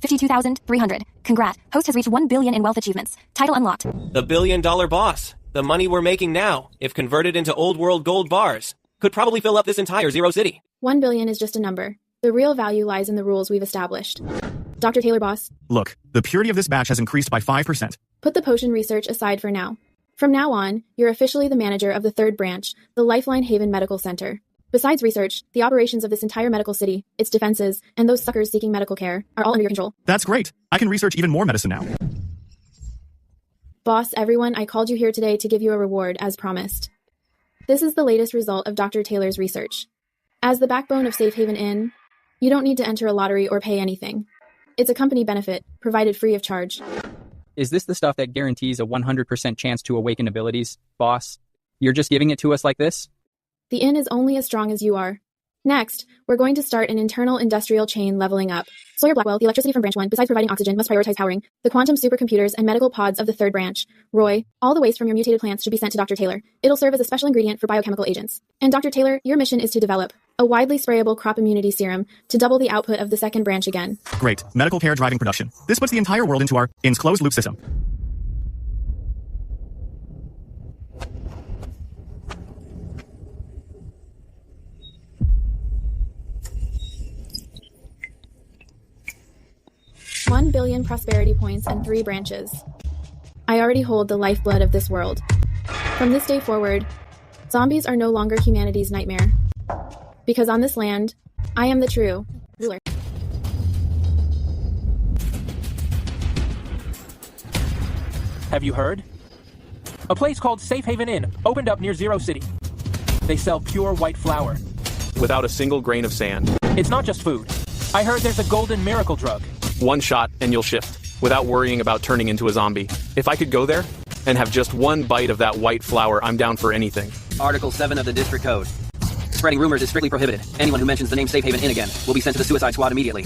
52,300. Congrats. Host has reached 1 billion in wealth achievements. Title unlocked. The billion-dollar boss. The money we're making now, if converted into old-world gold bars, could probably fill up this entire Zero City. 1 billion is just a number. The real value lies in the rules we've established. Dr. Taylor Boss. Look, the purity of this batch has increased by 5%. Put the potion research aside for now. From now on, you're officially the manager of the third branch, the Lifeline Haven Medical Center. Besides research, the operations of this entire medical city, its defenses, and those suckers seeking medical care are all under your control. That's great. I can research even more medicine now. Boss, everyone, I called you here today to give you a reward, as promised. This is the latest result of Dr. Taylor's research. As the backbone of Safe Haven Inn, you don't need to enter a lottery or pay anything. It's a company benefit, provided free of charge. Is this the stuff that guarantees a 100% chance to awaken abilities, boss? You're just giving it to us like this? The inn is only as strong as you are. Next, we're going to start an internal industrial chain leveling up. Sawyer Blackwell, the electricity from Branch 1, besides providing oxygen, must prioritize powering the quantum supercomputers and medical pods of the third branch. Roy, all the waste from your mutated plants should be sent to Dr. Taylor. It'll serve as a special ingredient for biochemical agents. And Dr. Taylor, your mission is to develop a widely sprayable crop immunity serum to double the output of the second branch again. Great. Medical care driving production. This puts the entire world into our inn's closed-loop system. $1 billion prosperity points and 3 branches. I already hold the lifeblood of this world. From this day forward, zombies are no longer humanity's nightmare. Because on this land, I am the true ruler. Have you heard? A place called Safe Haven Inn opened up near Zero City. They sell pure white flour. Without a single grain of sand. It's not just food. I heard there's a golden miracle drug. One shot and you'll shift, without worrying about turning into a zombie. If I could go there and have just one bite of that white flour, I'm down for anything. Article 7 of the District Code. Spreading rumors is strictly prohibited. Anyone who mentions the name Safe Haven Inn again will be sent to the Suicide Squad immediately.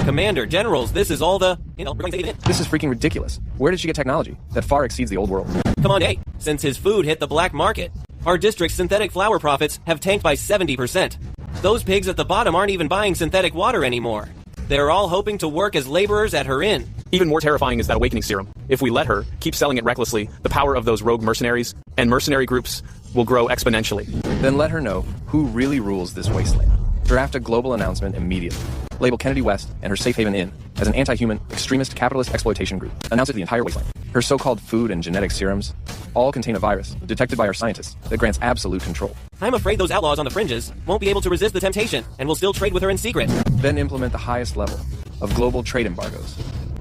Commander, generals, this is all the... we're going to it. This is freaking ridiculous. Where did she get technology that far exceeds the old world? Come on, hey. Since his food hit the black market, our district's synthetic flour profits have tanked by 70%. Those pigs at the bottom aren't even buying synthetic water anymore. They're all hoping to work as laborers at her inn. Even more terrifying is that awakening serum. If we let her keep selling it recklessly, the power of those rogue mercenaries and mercenary groups will grow exponentially. Then let her know who really rules this wasteland. Draft a global announcement immediately. Label Kennedy West and her Safe Haven Inn as an anti-human, extremist, capitalist exploitation group. Announce it to the entire wasteland. Her so-called food and genetic serums all contain a virus detected by our scientists that grants absolute control. I'm afraid those outlaws on the fringes won't be able to resist the temptation and will still trade with her in secret. Then implement the highest level of global trade embargoes.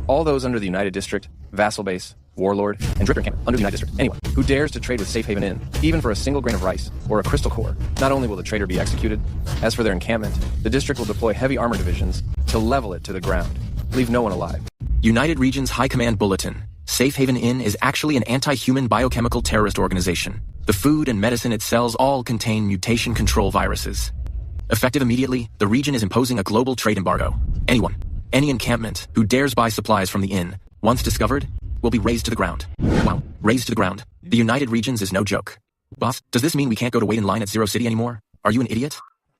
All those under the United District, Vassal Base, Warlord, and Dripper Camp under the United District. Anyone who dares to trade with Safe Haven Inn, even for a single grain of rice or a crystal core, not only will the trader be executed, as for their encampment, the district will deploy heavy armor divisions to level it to the ground. Leave no one alive. United Regions High Command Bulletin. Safe Haven Inn is actually an anti-human biochemical terrorist organization. The food and medicine it sells all contain mutation control viruses. Effective immediately, the region is imposing a global trade embargo. Anyone, any encampment who dares buy supplies from the inn, once discovered, will be razed to the ground. Wow, razed to the ground. The United Regions is no joke. Boss, does this mean we can't go to wait in line at Zero City anymore? Are you an idiot?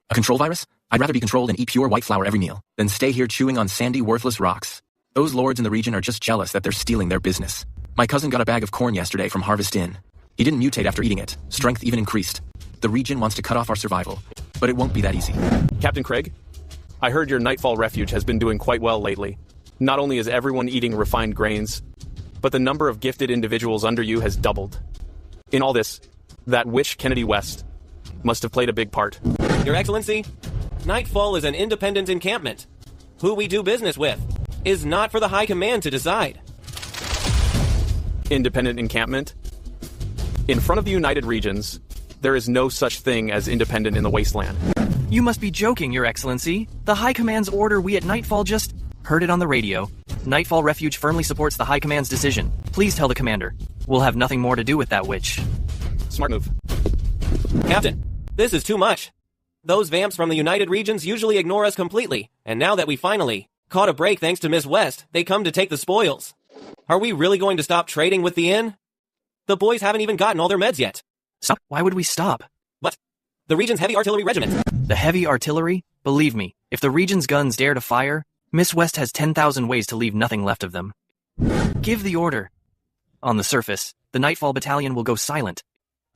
A control virus? I'd rather be controlled and eat pure white flour every meal than stay here chewing on sandy, worthless rocks. Those lords in the region are just jealous that they're stealing their business. My cousin got a bag of corn yesterday from Harvest Inn. He didn't mutate after eating it. Strength even increased. The region wants to cut off our survival, but it won't be that easy. Captain Craig, I heard your Nightfall Refuge has been doing quite well lately. Not only is everyone eating refined grains, but the number of gifted individuals under you has doubled. In all this, that witch Kennedy West must have played a big part. Your Excellency, Nightfall is an independent encampment. Who we do business with is not for the High Command to decide. Independent encampment? In front of the United Regions, there is no such thing as independent in the wasteland. You must be joking, Your Excellency. The High Command's order we at Nightfall just heard it on the radio. Nightfall Refuge firmly supports the High Command's decision. Please tell the Commander. We'll have nothing more to do with that witch. Smart move. Captain, this is too much. Those vamps from the United Regions usually ignore us completely, and now that we finally caught a break thanks to Miss West, they come to take the spoils. Are we really going to stop trading with the inn? The boys haven't even gotten all their meds yet. Stop? Why would we stop? What? The region's heavy artillery regiment. The heavy artillery? Believe me, if the region's guns dare to fire, Miss West has 10,000 ways to leave nothing left of them. Give the order. On the surface, the Nightfall Battalion will go silent.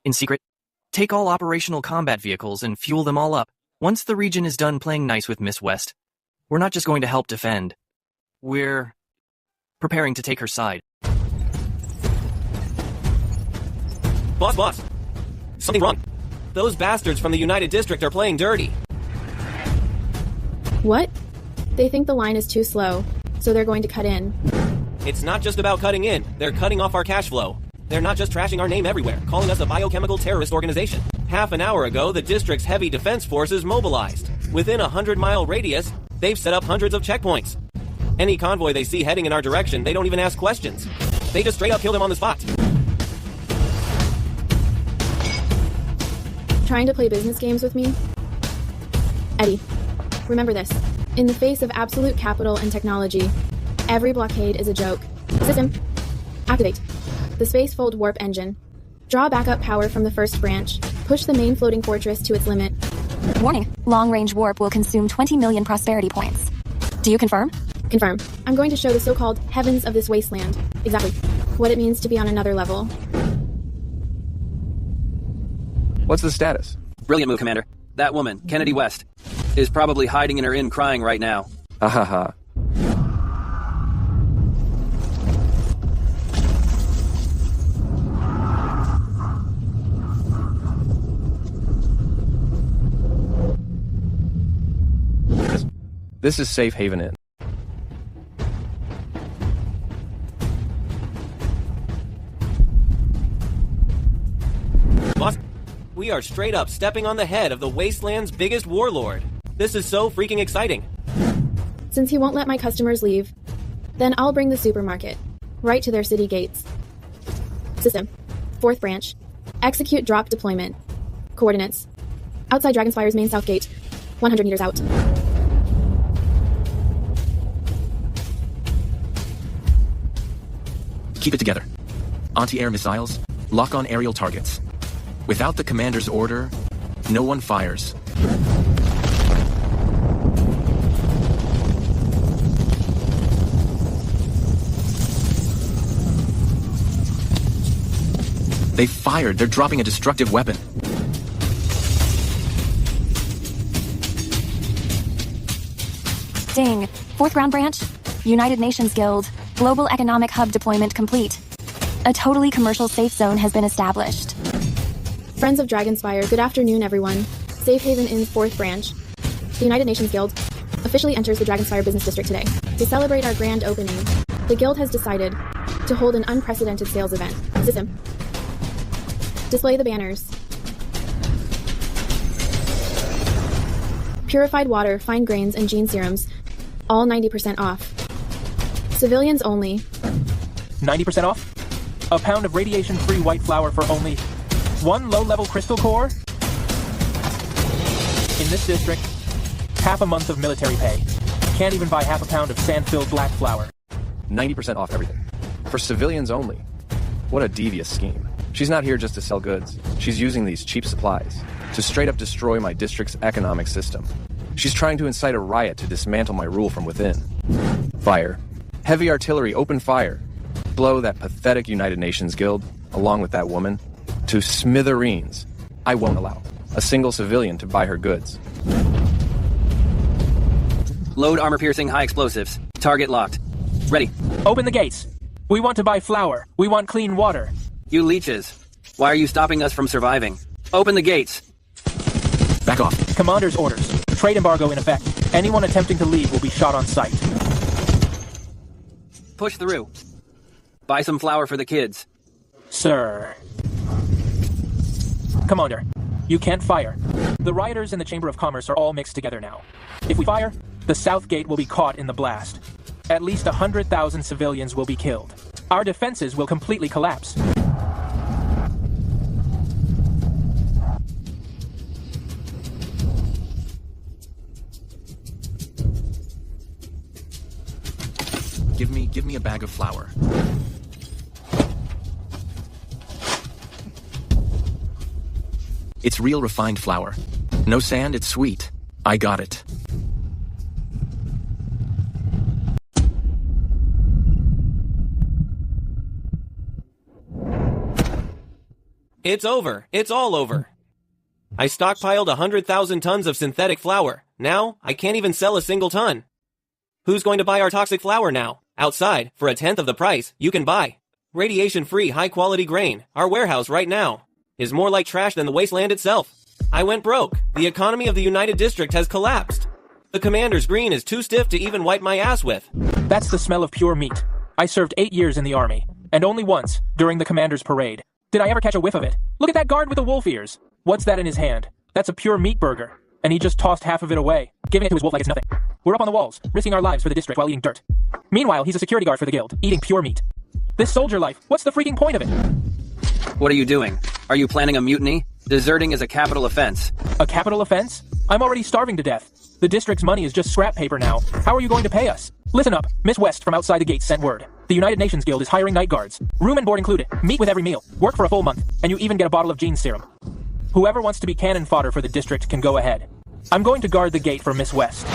In secret, take all operational combat vehicles and fuel them all up. Once the region is done playing nice with Miss West, we're not just going to help defend. We're preparing to take her side. Boss. Something wrong. Those bastards from the United District are playing dirty. What? They think the line is too slow, so they're going to cut in. It's not just about cutting in. They're cutting off our cash flow. They're not just trashing our name everywhere, calling us a biochemical terrorist organization. Half an hour ago, the district's heavy defense forces mobilized. Within a 100-mile radius, they've set up hundreds of checkpoints. Any convoy they see heading in our direction, they don't even ask questions. They just straight up kill them on the spot. Trying to play business games with me? Eddie, remember this. In the face of absolute capital and technology, every blockade is a joke. System, activate. The spacefold warp engine. Draw backup power from the first branch. Push the main floating fortress to its limit. Warning, long-range warp will consume 20 million prosperity points. Do you confirm? Confirm. I'm going to show the so-called heavens of this wasteland. Exactly. What it means to be on another level. What's the status? Brilliant move, Commander. That woman, Kennedy West, is probably hiding in her inn crying right now. Ha. This is Safe Haven Inn. Boss, we are straight up stepping on the head of the wasteland's biggest warlord. This is so freaking exciting. Since he won't let my customers leave, then I'll bring the supermarket right to their city gates. System, 4th branch. Execute drop deployment. Coordinates. Outside Dragonspire's main south gate. 100 meters out. Keep it together. Anti-air missiles, lock on aerial targets. Without the commander's order, no one fires. They fired. They're dropping a destructive weapon. Ding. 4th ground branch. United Nations Guild. Global Economic Hub deployment complete. A totally commercial safe zone has been established. Friends of Dragonspire, good afternoon, everyone. Safe Haven Inn's 4th branch. The United Nations Guild officially enters the Dragonspire Business District today. To celebrate our grand opening, the Guild has decided to hold an unprecedented sales event. System. Display the banners. Purified water, fine grains, and gene serums, all 90% off. Civilians only. 90% off? A pound of radiation-free white flour for only 1 low-level crystal core? In this district, half a month of military pay. Can't even buy half a pound of sand-filled black flour. 90% off everything. For civilians only. What a devious scheme. She's not here just to sell goods. She's using these cheap supplies to straight up destroy my district's economic system. She's trying to incite a riot to dismantle my rule from within. Fire. Heavy artillery, open fire. Blow that pathetic United Nations Guild, along with that woman, to smithereens. I won't allow a single civilian to buy her goods. Load armor-piercing high explosives. Target locked. Ready. Open the gates. We want to buy flour. We want clean water. You leeches. Why are you stopping us from surviving? Open the gates. Back off. Commander's orders. Trade embargo in effect. Anyone attempting to leave will be shot on sight. Push through. Buy some flour for the kids. Sir. Commander, you can't fire. The rioters and the Chamber of Commerce are all mixed together now. If we fire, the South Gate will be caught in the blast. At least 100,000 civilians will be killed. Our defenses will completely collapse. Give me a bag of flour. It's real refined flour. No sand, it's sweet. I got it. It's over. It's all over. I stockpiled 100,000 tons of synthetic flour. Now, I can't even sell a single ton. Who's going to buy our toxic flour now? Outside, for 1/10 of the price, you can buy radiation-free, high-quality grain. Our warehouse right now is more like trash than the wasteland itself. I went broke. The economy of the United District has collapsed. The commander's green is too stiff to even wipe my ass with. That's the smell of pure meat. I served 8 years in the army, and only once, during the commander's parade, did I ever catch a whiff of it. Look at that guard with the wolf ears. What's that in his hand? That's a pure meat burger. And he just tossed half of it away, giving it to his wolf like it's nothing. We're up on the walls, risking our lives for the district while eating dirt. Meanwhile, he's a security guard for the guild, eating pure meat. This soldier life, what's the freaking point of it? What are you doing? Are you planning a mutiny? Deserting is a capital offense. A capital offense? I'm already starving to death. The district's money is just scrap paper now. How are you going to pay us? Listen up. Miss West from outside the gates sent word. The United Nations Guild is hiring night guards. Room and board included. Meat with every meal. Work for a full month. And you even get a bottle of Jean's serum. Whoever wants to be cannon fodder for the district can go ahead. I'm going to guard the gate for Miss West.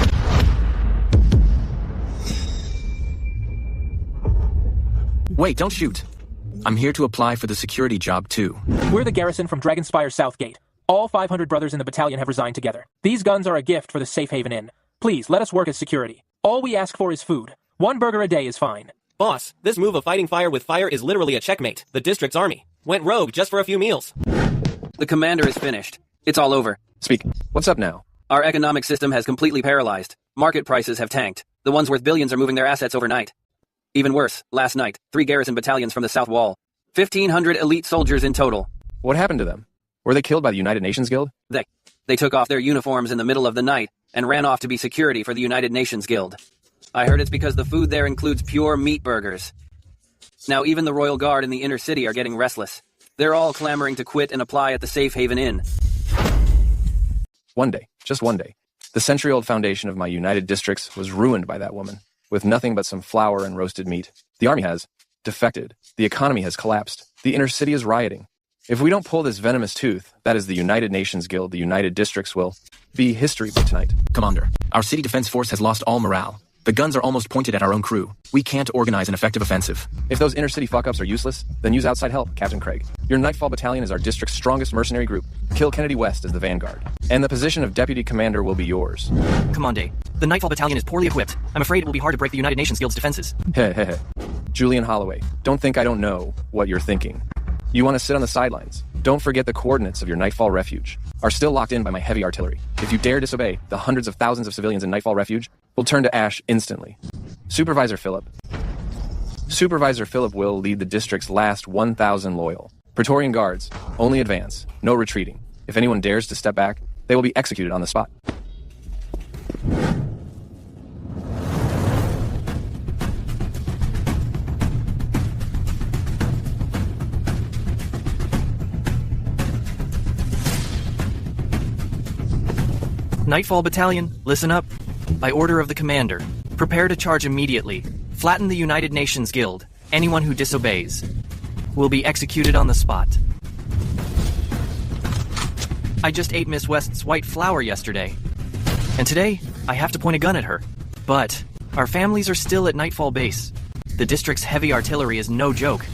Wait, don't shoot. I'm here to apply for the security job too. We're the garrison from Dragonspire South Gate. All 500 brothers in the battalion have resigned together. These guns are a gift for the Safe Haven Inn. Please, let us work as security. All we ask for is food. 1 burger a day is fine. Boss, this move of fighting fire with fire is literally a checkmate. The district's army went rogue just for a few meals. The commander is finished. It's all over. Speak. What's up now? Our economic system has completely paralyzed. Market prices have tanked. The ones worth billions are moving their assets overnight. Even worse, last night, 3 garrison battalions from the South Wall. 1,500 elite soldiers in total. What happened to them? Were they killed by the United Nations Guild? They took off their uniforms in the middle of the night and ran off to be security for the United Nations Guild. I heard it's because the food there includes pure meat burgers. Now even the Royal Guard in the inner city are getting restless. They're all clamoring to quit and apply at the Safe Haven Inn. One day, just one day, the century-old foundation of my United Districts was ruined by that woman, with nothing but some flour and roasted meat. The army has defected. The economy has collapsed. The inner city is rioting. If we don't pull this venomous tooth, that is the United Nations Guild, the United Districts will be history by tonight. Commander, our city defense force has lost all morale. The guns are almost pointed at our own crew. We can't organize an effective offensive. If those inner city fuck-ups are useless, then use outside help, Captain Craig. Your Nightfall Battalion is our district's strongest mercenary group. Kill Kennedy West as the vanguard. And the position of Deputy Commander will be yours. Commande, the Nightfall Battalion is poorly equipped. I'm afraid it will be hard to break the United Nations Guild's defenses. Heh. Julian Holloway, don't think I don't know what you're thinking. You want to sit on the sidelines. Don't forget the coordinates of your Nightfall Refuge are still locked in by my heavy artillery. If you dare disobey, the hundreds of thousands of civilians in Nightfall Refuge will turn to ash instantly. Supervisor Philip will lead the district's last 1,000 loyal. Praetorian guards, only advance, no retreating. If anyone dares to step back, they will be executed on the spot. Nightfall Battalion, listen up. By order of the commander, prepare to charge immediately. Flatten the United Nations Guild. Anyone who disobeys will be executed on the spot. I just ate Miss West's white flour yesterday. And today, I have to point a gun at her. But our families are still at Nightfall Base. The district's heavy artillery is no joke.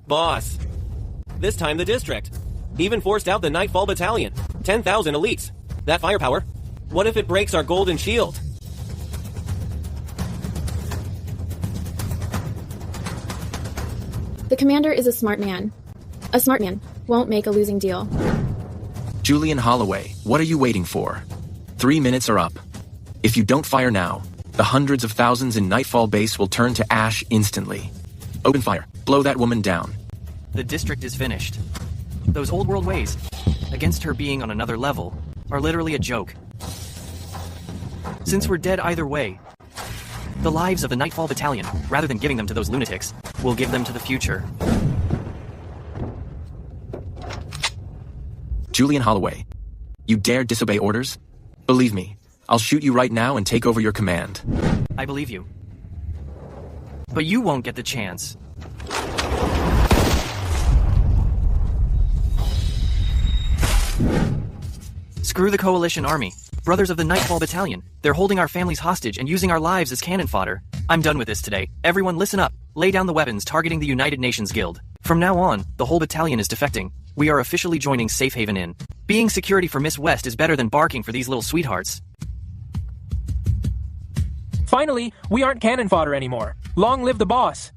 Boss. This time the district even forced out the Nightfall Battalion. 10,000 elites. That firepower. What if it breaks our golden shield? The commander is a smart man. A smart man won't make a losing deal. Julian Holloway, what are you waiting for? 3 minutes are up. If you don't fire now, the hundreds of thousands in Nightfall Base will turn to ash instantly. Open fire. Blow that woman down. The district is finished. Those old world ways, against her being on another level, are literally a joke. Since we're dead either way, the lives of the Nightfall Battalion, rather than giving them to those lunatics, will give them to the future. Julian Holloway, you dare disobey orders? Believe me, I'll shoot you right now and take over your command. I believe you. But you won't get the chance. Screw the Coalition Army. Brothers of the Nightfall Battalion. They're holding our families hostage and using our lives as cannon fodder. I'm done with this today. Everyone listen up. Lay down the weapons targeting the United Nations Guild. From now on, the whole battalion is defecting. We are officially joining Safe Haven Inn. Being security for Miss West is better than barking for these little sweethearts. Finally, we aren't cannon fodder anymore. Long live the boss.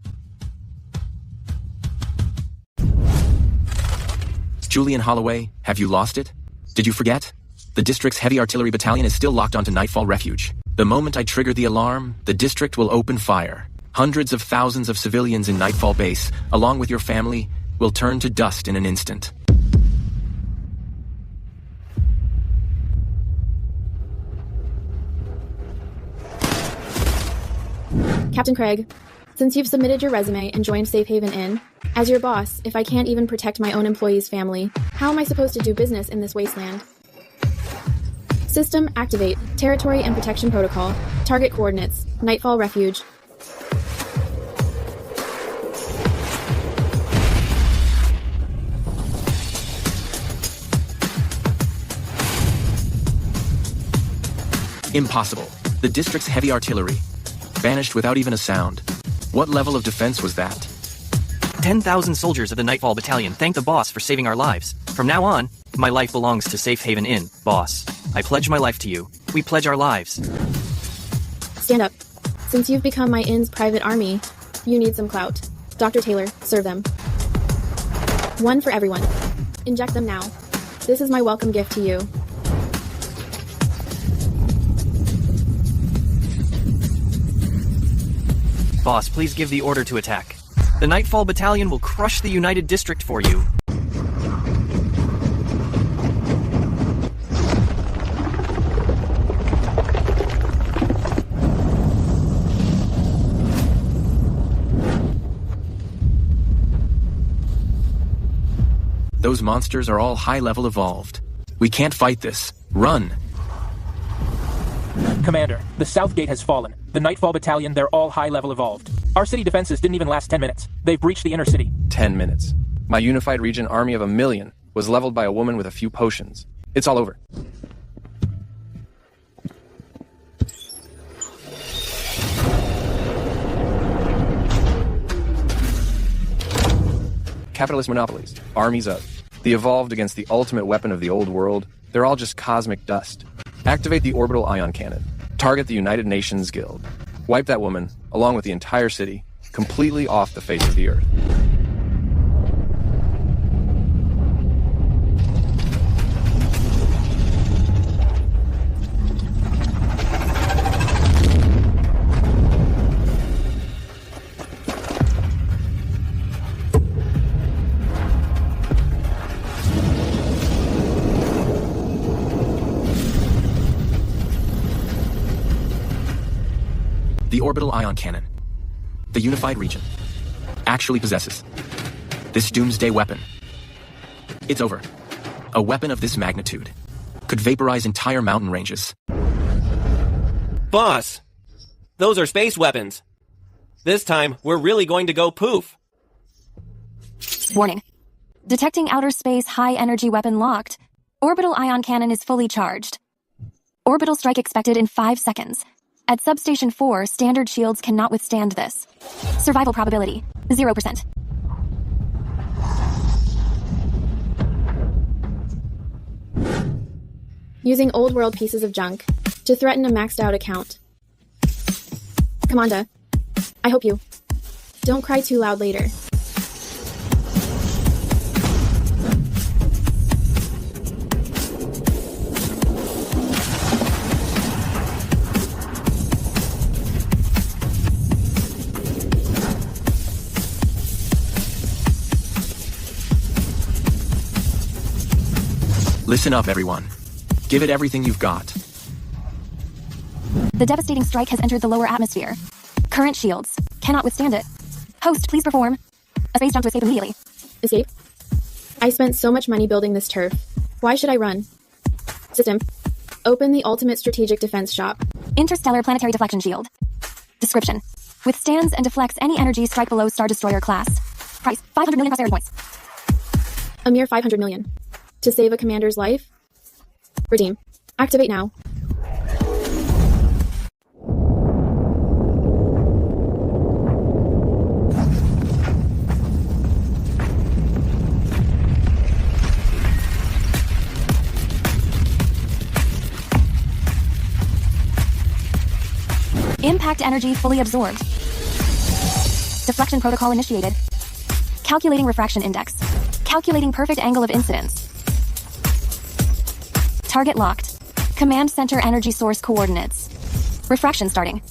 Julian Holloway, have you lost it? Did you forget? The district's heavy artillery battalion is still locked onto Nightfall Refuge. The moment I trigger the alarm, the district will open fire. Hundreds of thousands of civilians in Nightfall Base, along with your family, will turn to dust in an instant. Captain Craig, since you've submitted your resume and joined Safe Haven Inn, as your boss, if I can't even protect my own employee's family, how am I supposed to do business in this wasteland? System activate. Territory and protection protocol. Target coordinates. Nightfall Refuge. Impossible. The district's heavy artillery vanished without even a sound. What level of defense was that? 10,000 soldiers of the Nightfall Battalion thank the boss for saving our lives. From now on, my life belongs to Safe Haven Inn, boss. I pledge my life to you. We pledge our lives. Stand up. Since you've become my inn's private army, you need some clout. Dr. Taylor, serve them. One for everyone. Inject them now. This is my welcome gift to you. Boss, please give the order to attack. The Nightfall Battalion will crush the United District for you. Those monsters are all high-level evolved. We can't fight this. Run! Commander, the South Gate has fallen. The Nightfall Battalion, they're all high-level evolved. Our city defenses didn't even last 10 minutes. They've breached the inner city. 10 minutes. My unified region army of 1,000,000 was leveled by a woman with a few potions. It's all over. Capitalist monopolies. Armies of. The evolved against the ultimate weapon of the old world. They're all just cosmic dust. Activate the orbital ion cannon. Target the United Nations Guild. Wipe that woman, along with the entire city, completely off the face of the earth. The orbital ion cannon, the unified region, actually possesses this doomsday weapon. It's over. A weapon of this magnitude could vaporize entire mountain ranges. Boss! Those are space weapons. This time, we're really going to go poof. Warning. Detecting outer space high-energy weapon locked. Orbital ion cannon is fully charged. Orbital strike expected in 5 seconds. At Substation 4, standard shields cannot withstand this. Survival probability, 0%. Using old world pieces of junk to threaten a maxed out account. Commander, I hope you don't cry too loud later. Listen up, everyone. Give it everything you've got. The devastating strike has entered the lower atmosphere. Current shields cannot withstand it. Host, please perform a space jump to escape immediately. Escape? I spent so much money building this turf. Why should I run? System. Open the ultimate strategic defense shop. Interstellar planetary deflection shield. Description. Withstands and deflects any energy strike below Star Destroyer class. Price, 500 million prosperity points. A mere 500 million. To save a commander's life? Redeem. Activate now. Impact energy fully absorbed. Deflection protocol initiated. Calculating refraction index. Calculating perfect angle of incidence. Target locked. Command center energy source coordinates. Refraction starting.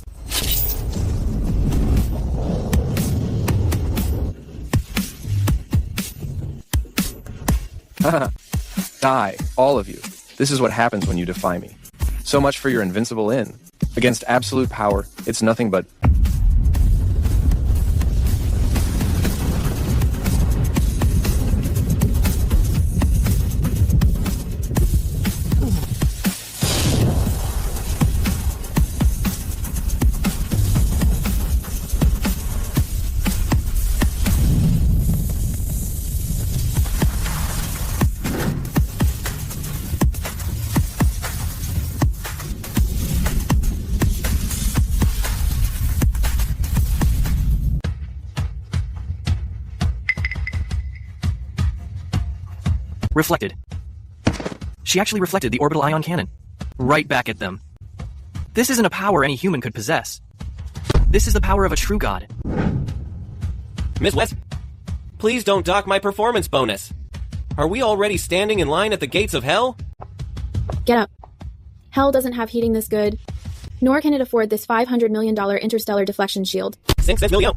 Die, all of you. This is what happens when you defy me. So much for your invincible in. Against absolute power, it's nothing but... Reflected. She actually reflected the orbital ion cannon. Right back at them. This isn't a power any human could possess. This is the power of a true god. Miss West, please don't dock my performance bonus. Are we already standing in line at the gates of hell? Get up. Hell doesn't have heating this good, nor can it afford this $500 million interstellar deflection shield. Sink cents million.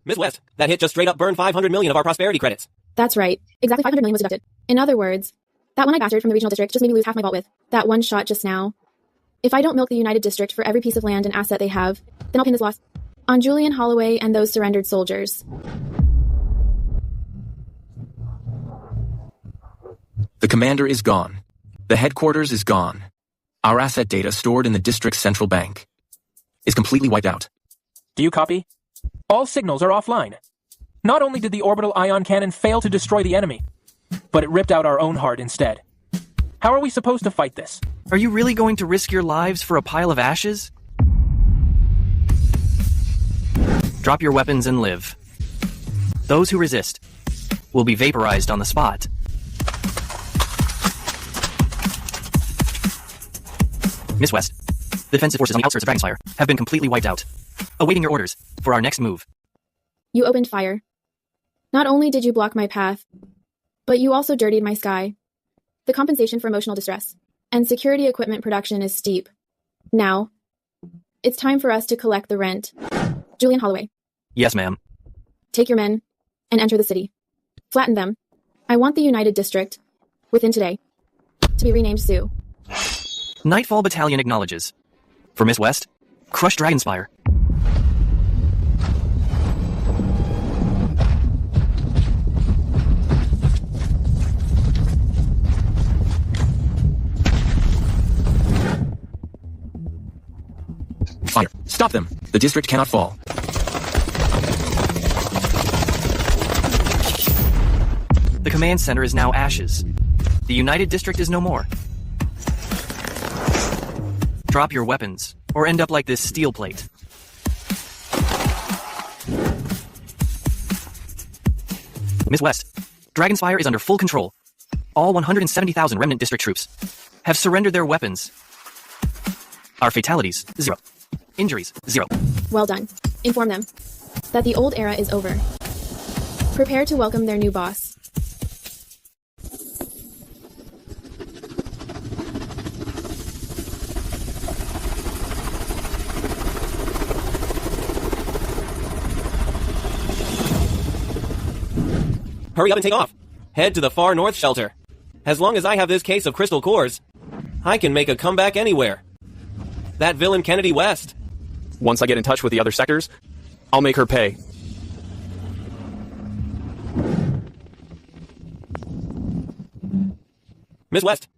Miss West, that hit just straight up burned 500 million of our prosperity credits. That's right. Exactly 500 million was deducted. In other words, that one-eyed bastard from the regional district just made me lose half my vault with. That one shot just now. If I don't milk the United District for every piece of land and asset they have, then I'll pin this loss on Julian Holloway and those surrendered soldiers. The commander is gone. The headquarters is gone. Our asset data stored in the district's central bank is completely wiped out. Do you copy? All signals are offline. Not only did the orbital ion cannon fail to destroy the enemy, but it ripped out our own heart instead. How are we supposed to fight this? Are you really going to risk your lives for a pile of ashes? Drop your weapons and live. Those who resist will be vaporized on the spot. Miss West, the defensive forces on the outskirts of Dragonspire have been completely wiped out. Awaiting your orders for our next move. You opened fire. Not only did you block my path, but you also dirtied my sky. The compensation for emotional distress and security equipment production is steep. Now, it's time for us to collect the rent. Julian Holloway. Yes, ma'am. Take your men and enter the city. Flatten them. I want the United District, within today, to be renamed Sioux. Nightfall Battalion acknowledges. For Miss West, crush Dragonspire. Fire. Stop them. The district cannot fall. The command center is now ashes. The United District is no more. Drop your weapons, or end up like this steel plate. Miss West, Dragonspire is under full control. All 170,000 remnant district troops have surrendered their weapons. Our fatalities, 0. Injuries, 0. Well done. Inform them that the old era is over. Prepare to welcome their new boss. Hurry up and take off. Head to the far north shelter. As long as I have this case of crystal cores, I can make a comeback anywhere. That villain Kennedy West. Once I get in touch with the other sectors, I'll make her pay. Miss West,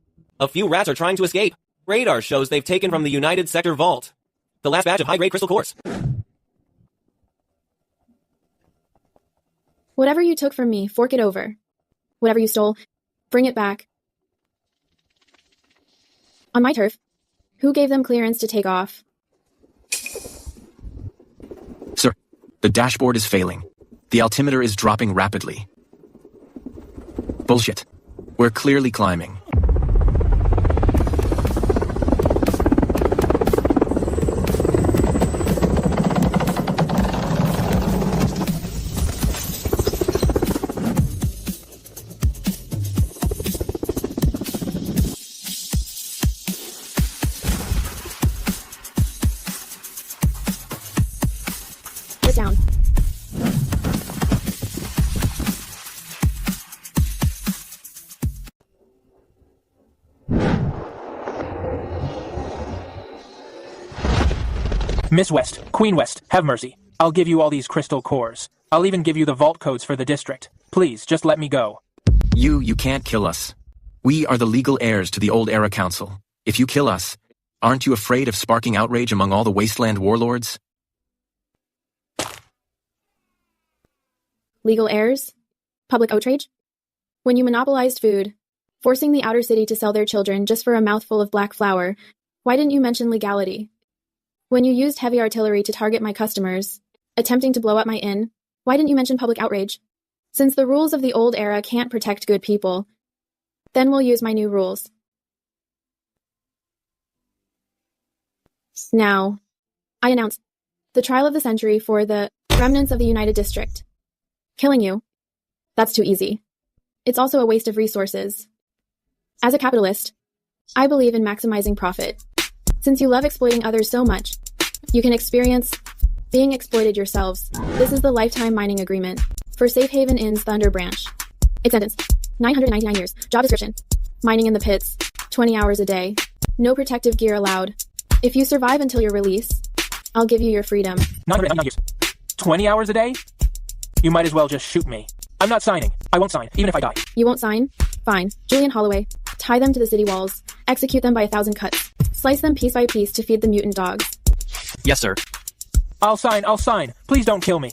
a few rats are trying to escape. Radar shows they've taken from the United Sector Vault the last batch of high-grade crystal cores. Whatever you took from me, fork it over. Whatever you stole, bring it back. On my turf, who gave them clearance to take off? Sir, the dashboard is failing. The altimeter is dropping rapidly. Bullshit. We're clearly climbing. Sit down. Miss West, Queen West, have mercy. I'll give you all these crystal cores. I'll even give you the vault codes for the district. Please, just let me go. You can't kill us. We are the legal heirs to the Old Era Council. If you kill us, aren't you afraid of sparking outrage among all the wasteland warlords? Legal heirs? Public outrage? When you monopolized food, forcing the outer city to sell their children just for a mouthful of black flour, why didn't you mention legality? When you used heavy artillery to target my customers, attempting to blow up my inn, why didn't you mention public outrage? Since the rules of the old era can't protect good people, then we'll use my new rules. Now, I announce the trial of the century for the remnants of the United District. Killing you? That's too easy. It's also a waste of resources. As a capitalist, I believe in maximizing profit. Since you love exploiting others so much, you can experience being exploited yourselves. This is the lifetime mining agreement for Safe Haven Inn's Thunder Branch. It's sentence 999 years. Job description: mining in the pits, 20 hours a day. No protective gear allowed. If you survive until your release, I'll give you your freedom. 999 years. 20 hours a day? You might as well just shoot me. I'm not signing. I won't sign, even if I die. You won't sign? Fine. Julian Holloway. Tie them to the city walls. Execute them by 1,000 cuts. Slice them piece by piece to feed the mutant dogs. Yes, sir. I'll sign. Please don't kill me.